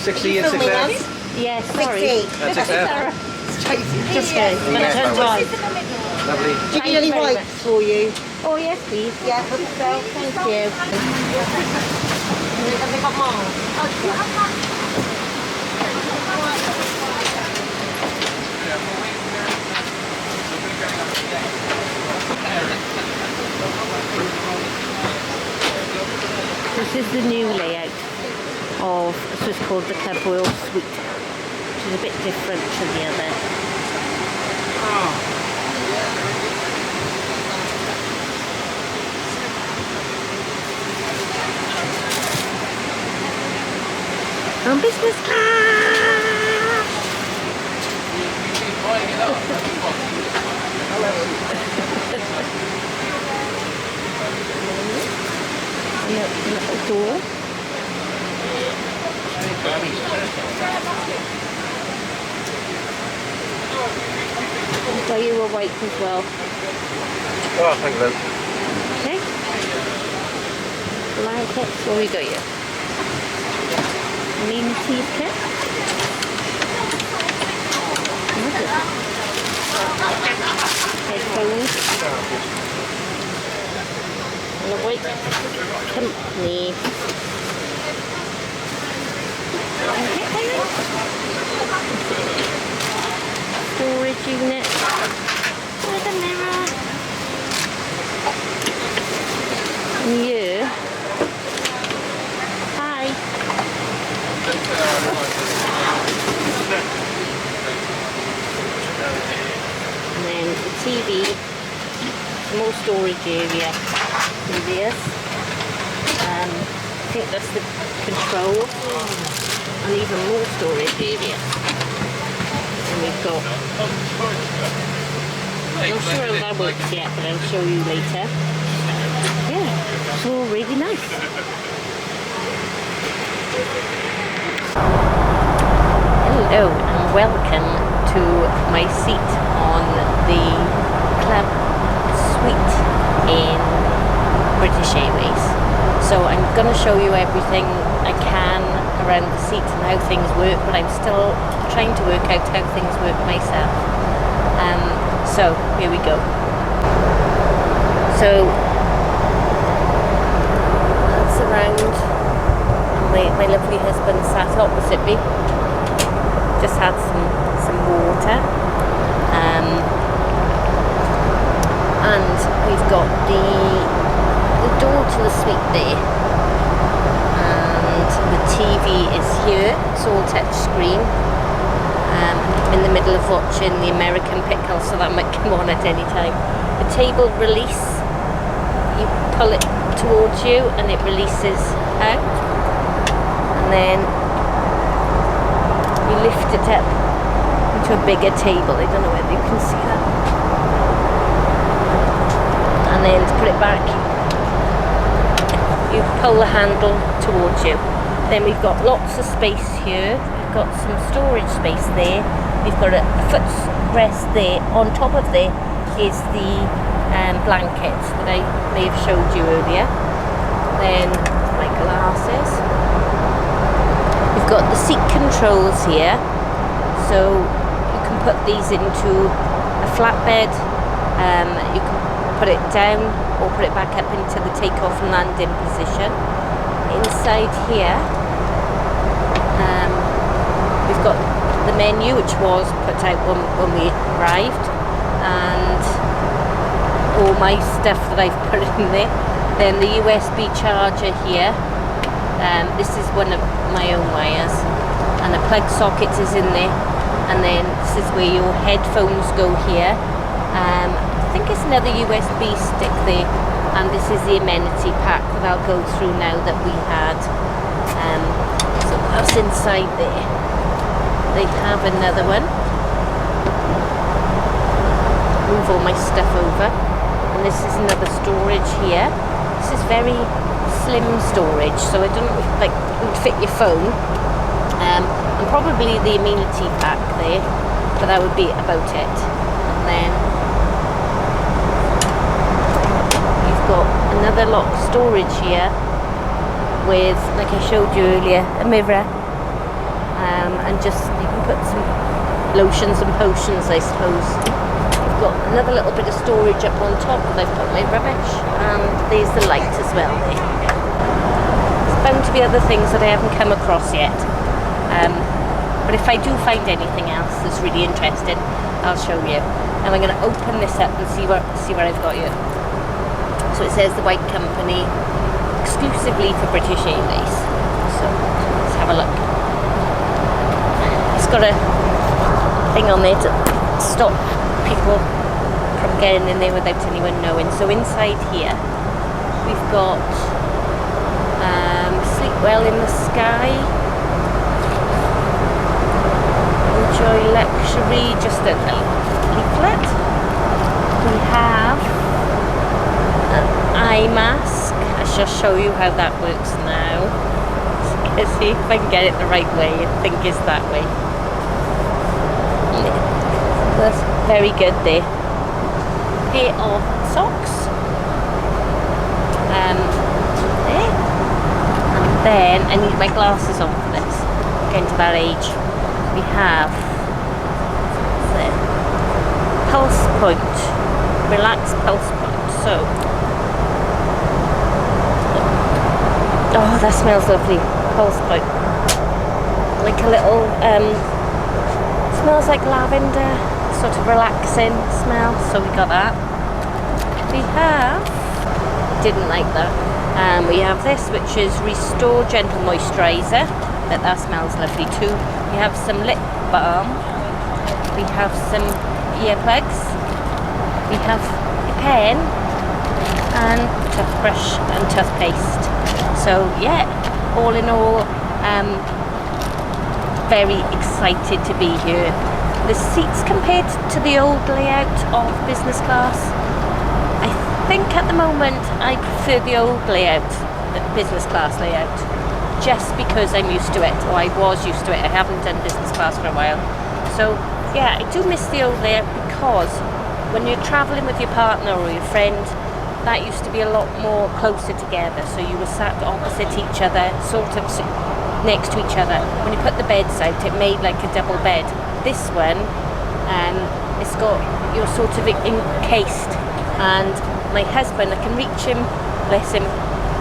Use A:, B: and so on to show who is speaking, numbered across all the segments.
A: 60 and 6 hours?
B: Yes, sorry.
A: That's 6 hours.
C: Just go.
A: Lovely.
C: Do you need any wipes for you?
B: Oh, yes, please.
C: Yeah, for myself.
B: Thank you.
C: Have they got more?
B: This is the new layout of what's called the Club Royal Suite, which is a bit different to the other. On business class! Little door. I'll buy you a wipe as well.
A: Oh, thank you.
B: Okay. Blankets, what we got you? Amenity kit. Headphones. And a white company. Storage unit. With a mirror. And you. Hi. And then the TV. More storage area. This. I think that's the control, and even more storage area. And we've got, I'm not sure how that works yet, but I'll show you later. Yeah, it's all really nice. Hello and welcome to my seat on the Club Suite in British Airways. So I'm going to show you everything I can around the seat and how things work, but I'm still trying to work out how things work myself. So here we go. So that's around, and my lovely husband sat opposite me. Just had some water. And we've got the door to the suite there, and the TV is here. It's all touch screen. I'm in the middle of watching the American Pickle, so that might come on at any time. The table release, you pull it towards you and it releases out, and then you lift it up into a bigger table. I don't know whether you can see that. And then to put it back, you pull the handle towards you. Then we've got lots of space here. We've got some storage space there. We've got a footrest there. On top of there is the blankets that I may have showed you earlier. Then my glasses. We've got the seat controls here. So you can put these into a flatbed. You can put it down or put it back up into the take-off and landing position. Inside here, we've got the menu, which was put out when we arrived, and all my stuff that I've put in there. Then the USB charger here. This is one of my own wires, and the plug socket is in there. And then this is where your headphones go here. I think it's another USB stick there, and this is the amenity pack that I'll go through now that we had. So that's inside there. They have another one. Move all my stuff over, and this is another storage here. This is very slim storage, so I don't know if it would fit your phone. And probably the amenity pack there, but that would be about it. And then got another lot of storage here with, like I showed you earlier, a mirror, and just you can put some lotions and potions, I suppose. I've got another little bit of storage up on top that I've put my rubbish, and there's the light as well there. There's bound to be other things that I haven't come across yet, but if I do find anything else that's really interesting, I'll show you. And I'm going to open this up and see what I've got here. So it says the White Company, exclusively for British Airways. So let's have a look. It's got a thing on there to stop people from getting in there without anyone knowing. So inside here we've got Sleep Well in the Sky, Enjoy Luxury, just a leaflet. We have an eye mask. I shall show you how that works now. Let's see if I can get it the right way. I think it's that way. That's very good there. Pair of socks. There. And then I need my glasses on for this. Getting to that age. We have there. Pulse point. Relax pulse point. So oh, that smells lovely. Pulse point. Like a little smells like lavender, sort of relaxing smell, so we got that. We have, didn't like that. We have this, which is Restore Gentle Moisturiser, that smells lovely too. We have some lip balm. We have some earplugs. We have a pen and toothbrush and toothpaste. So yeah, all in all, very excited to be here. The seats compared to the old layout of business class, I think at the moment I prefer the old layout, the business class layout, just because I'm used to it, or I was used to it. I haven't done business class for a while. So yeah, I do miss the old layout, because when you're travelling with your partner or your friend, that used to be a lot more closer together, so you were sat opposite each other, sort of next to each other. When you put the beds out, it made like a double bed. This one, it's got, you're sort of encased, and my husband, I can reach him, bless him,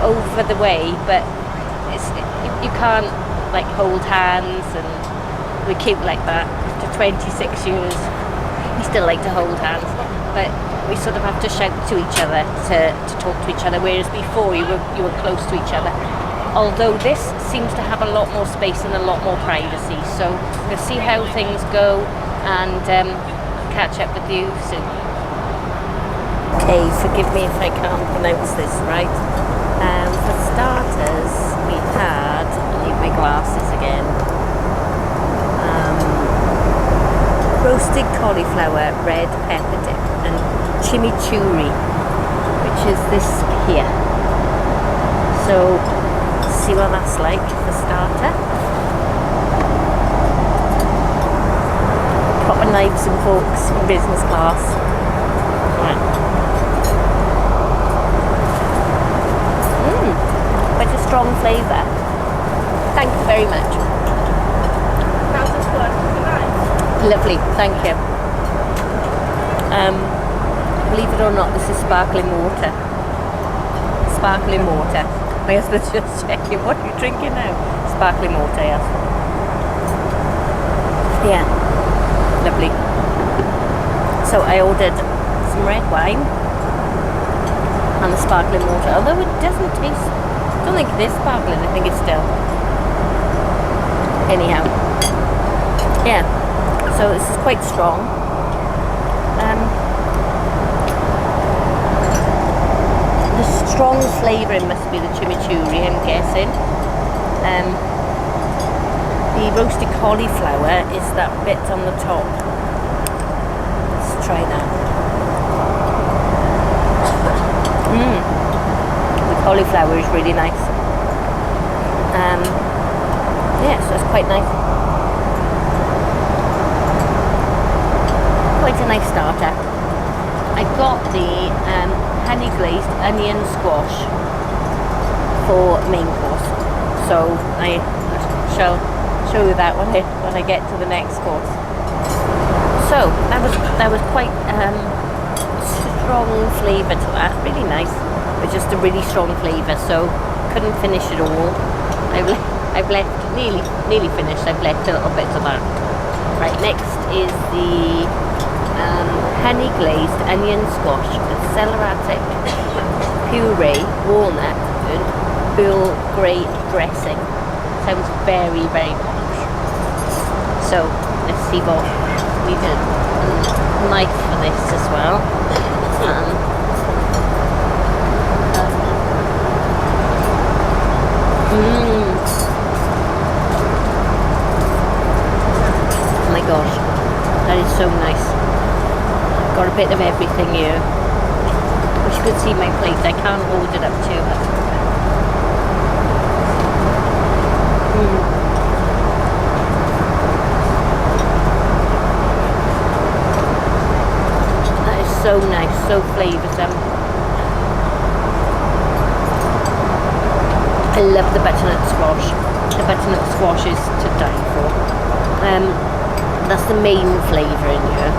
B: over the way, but you can't like hold hands, and we keep like that after 26 years. We still like to hold hands, but we sort of have to shout to each other to talk to each other, whereas before you were close to each other. Although this seems to have a lot more space and a lot more privacy, so we'll see how things go, and catch up with you soon. Okay, forgive me if I can't pronounce this right. For starters, we had, I need my glasses again, roasted cauliflower, red pepper dip, and chimichurri, which is this here. So see what that's like for starter. Proper knives and forks in business class. Right. Quite a strong flavour. Thank you very much.
C: How's this one? Nice.
B: Lovely, thank you. Believe it or not, this is sparkling water. Sparkling water. My husband's just checking, what are you drinking now? Sparkling water, yes. Yeah, lovely. So I ordered some red wine and the sparkling water, although it doesn't taste, I don't think it is sparkling, I think it's still. Anyhow, yeah, so this is quite strong. The strong flavouring must be the chimichurri, I'm guessing. The roasted cauliflower is that bit on the top. Let's try that. The cauliflower is really nice. Yeah, so it's quite nice. Quite a nice starter. I got the honey glazed onion squash for main course, so I shall show you that when I get to the next course. So that was quite strong flavour to that. Really nice, but just a really strong flavour. So couldn't finish it all. I've left nearly finished. I've left a little bit of that. Right, next is the honey glazed onion squash with celeriac puree, walnut, and Earl Grey dressing. Sounds very, very posh. So let's see what we did. A knife for this as well. Oh my gosh, that is so nice. Got a bit of everything here. Wish you could see my plate. I can't hold it up too much. That is so nice, so flavoursome. I love the butternut squash. The butternut squash is to die for. That's the main flavour in here.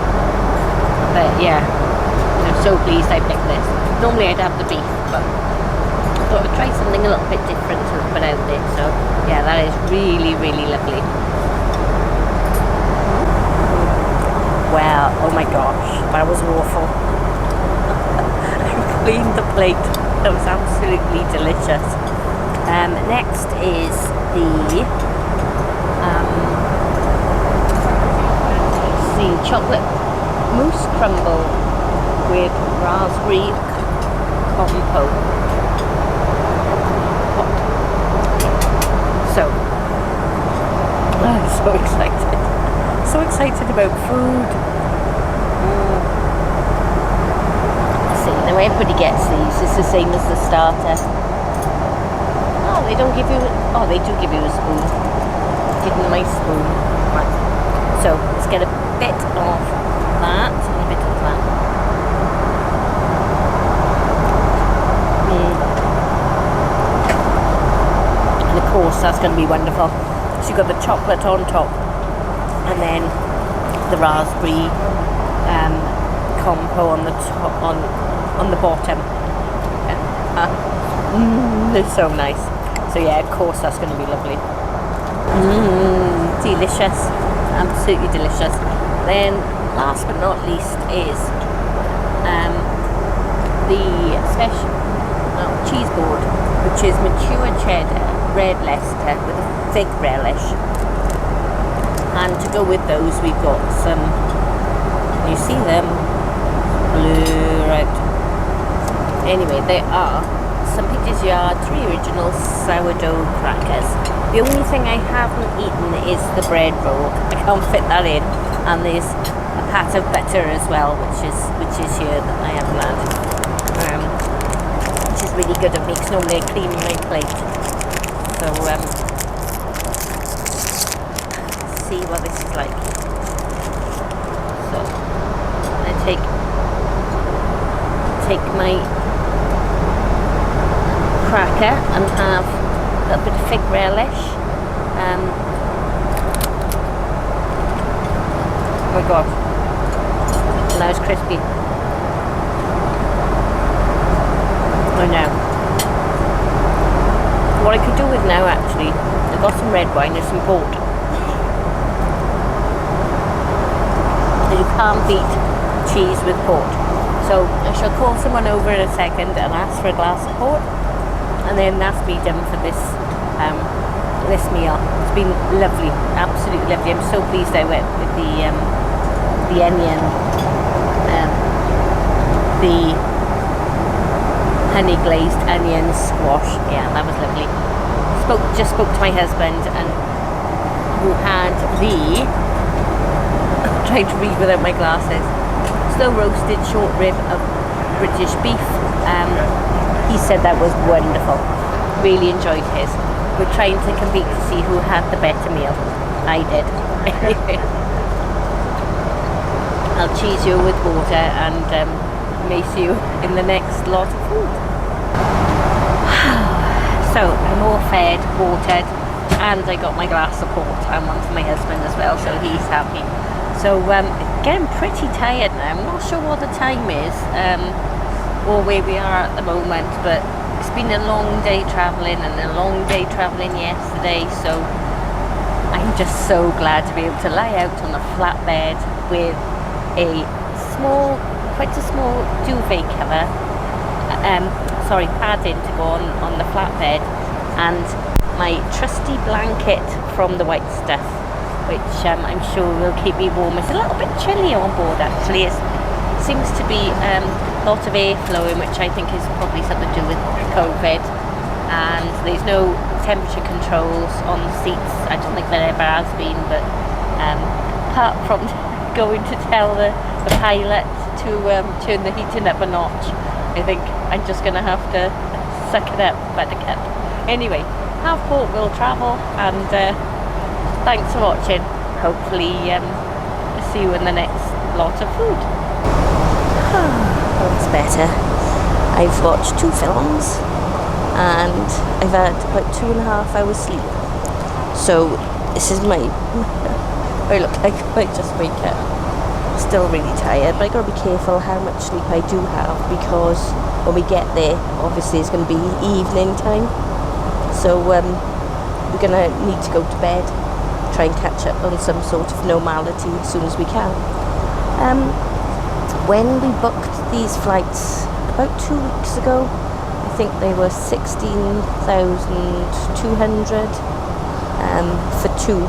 B: But yeah, I'm so pleased I picked this. Normally I'd have the beef, but I thought I'd try something a little bit different to put out there. So yeah, that is really, really lovely. Well, oh my gosh, that was awful. I cleaned the plate. That was absolutely delicious. Next is the chocolate mousse crumble with raspberry compote. So I'm so excited. So excited about food. See, now everybody gets these. It's the same as the starter. Oh, they don't give you. Oh, they do give you a spoon. Give them a nice spoon. Right. So let's get a bit of that and a bit of that. And of course, that's going to be wonderful. So you've got the chocolate on top, and then the raspberry compo on the top, on the bottom. They're so nice. So yeah, of course that's going to be lovely. Delicious, absolutely delicious. Then last but not least is the special cheese board, which is mature cheddar, red Leicester with a fig relish. And to go with those, we've got some. You see them blur out. Anyway, they are St. Peter's Yard 3 original sourdough crackers. The only thing I haven't eaten is the bread roll. I can't fit that in. And there's a pat of butter as well, which is here that I haven't had. Which is really good. It makes normally a cream in my plate. So see what this is like. So I take my cracker and have a little bit of fig relish. Oh my god, now it's crispy. Oh no. What I could do with now, actually, I've got some red wine and some port. You can't beat cheese with port. So I shall call someone over in a second and ask for a glass of port. And then that's me done for this this meal. It's been lovely, absolutely lovely. I'm so pleased I went with the onion, the honey glazed onion squash. Yeah, that was lovely. Just spoke to my husband, and who had the trying to read without my glasses. Slow roasted short rib of British beef. He said that was wonderful. Really enjoyed his. We're trying to compete to see who had the better meal. I did. I'll cheese you with water and may see you in the next lot of food. So I'm all fed, watered, and I got my glass of port and one for my husband as well, so he's happy. So getting pretty tired now. I'm not sure what the time is or where we are at the moment, but it's been a long day travelling and a long day travelling yesterday, so I'm just so glad to be able to lie out on a flat bed with a quite a small duvet cover, padding to go on the flat bed, and my trusty blanket from the White Stuff, which I'm sure will keep me warm. It's a little bit chilly on board actually. It seems to be a lot of air flowing, which I think is probably something to do with COVID, and there's no temperature controls on the seats. I don't think there ever has been, but apart from going to tell the pilot to turn the heating up a notch, I think I'm just going to have to suck it up, buttercup. Anyway, have port will travel, and thanks for watching. Hopefully see you in the next lot of food. That's better. I've watched 2 films and I've had about 2.5 hours sleep. So this is my I look like I just wake up. Still really tired, but I gotta be careful how much sleep I do have, because when we get there obviously it's going to be evening time, so we're gonna need to go to bed, try and catch up on some sort of normality as soon as we can. When we booked these flights about 2 weeks ago, I think they were 16,200 for two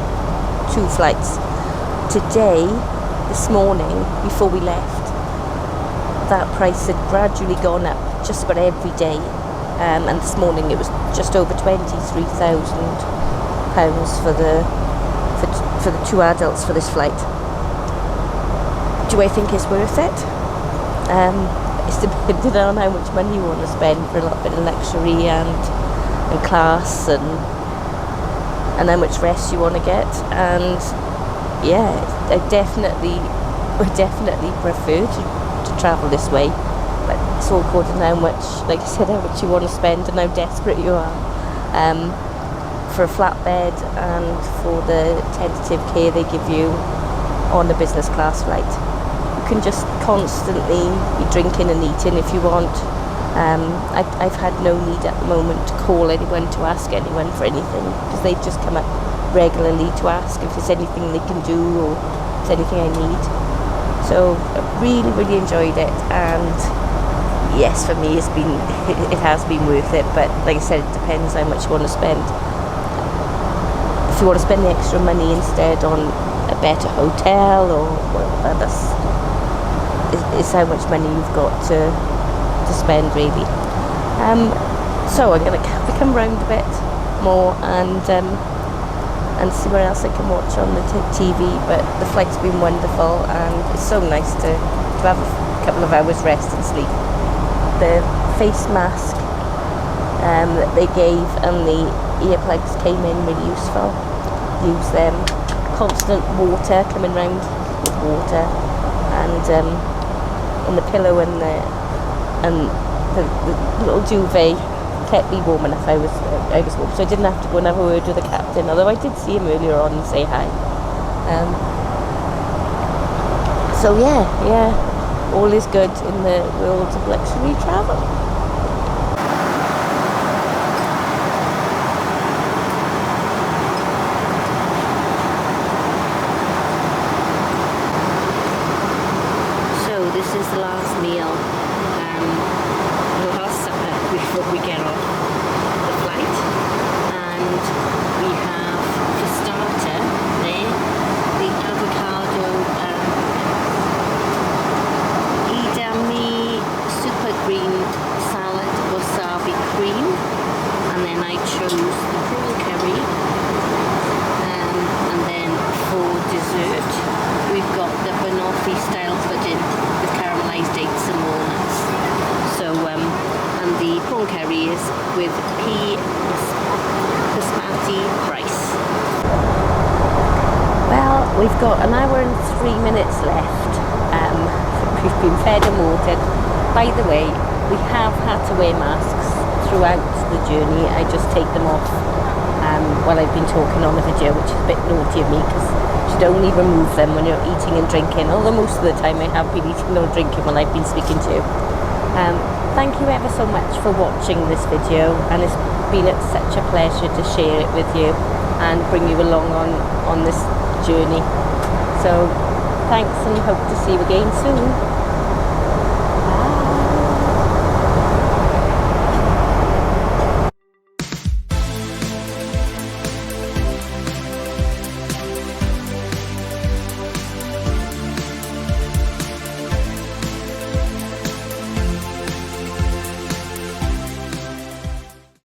B: flights. Today, this morning, before we left, that price had gradually gone up just about every day, and this morning it was just over £23,000 for the 2 adults for this flight. Do I think it's worth it? It's dependent on how much money you want to spend for a little bit of luxury and class, and how much rest you want to get. And yeah, I would definitely prefer to travel this way, but it's all according to how much, like I said, how much you want to spend and how desperate you are. For a flatbed and for the tentative care they give you on the business class flight, you can just constantly be drinking and eating if you want. I've had no need at the moment to call anyone, to ask anyone for anything, because they just come up regularly to ask if there's anything they can do or if there's anything I need. So I really, really enjoyed it, and yes, for me it has been worth it, but like I said, it depends how much you want to spend. If you want to spend the extra money instead on a better hotel or whatever, is how much money you've got to spend really. So I'm going to come round a bit more and see what else I can watch on the TV, but the flight's been wonderful and it's so nice to have a couple of hours rest and sleep. The face mask that they gave and the earplugs came in really useful. Use them. Constant water coming round with water, and the pillow and the little duvet kept me warm enough. I was warm, so I didn't have to go and have a word with the captain, although I did see him earlier on and say hi. So yeah, all is good in the world of luxury travel. This is the last meal, the last supper before we get off the flight, and we have, for starter, there, the avocado edamame super green salad wasabi cream, and then I chose the prawn curry, and then for dessert we've got the banoffee style pudding with caramelised dates and walnuts. So, and the prawn curry is with pea basmati rice. Well, we've got an hour and 3 minutes left. We've been fed and watered. By the way, we have had to wear masks throughout the journey. I just take them off while I've been talking on the video, which is a bit naughty of me because you should only remove them when you're eating and drinking, although most of the time I have been eating or drinking while I've been speaking to you. Thank you ever so much for watching this video, and it's been such a pleasure to share it with you and bring you along on this journey. So thanks, and hope to see you again soon.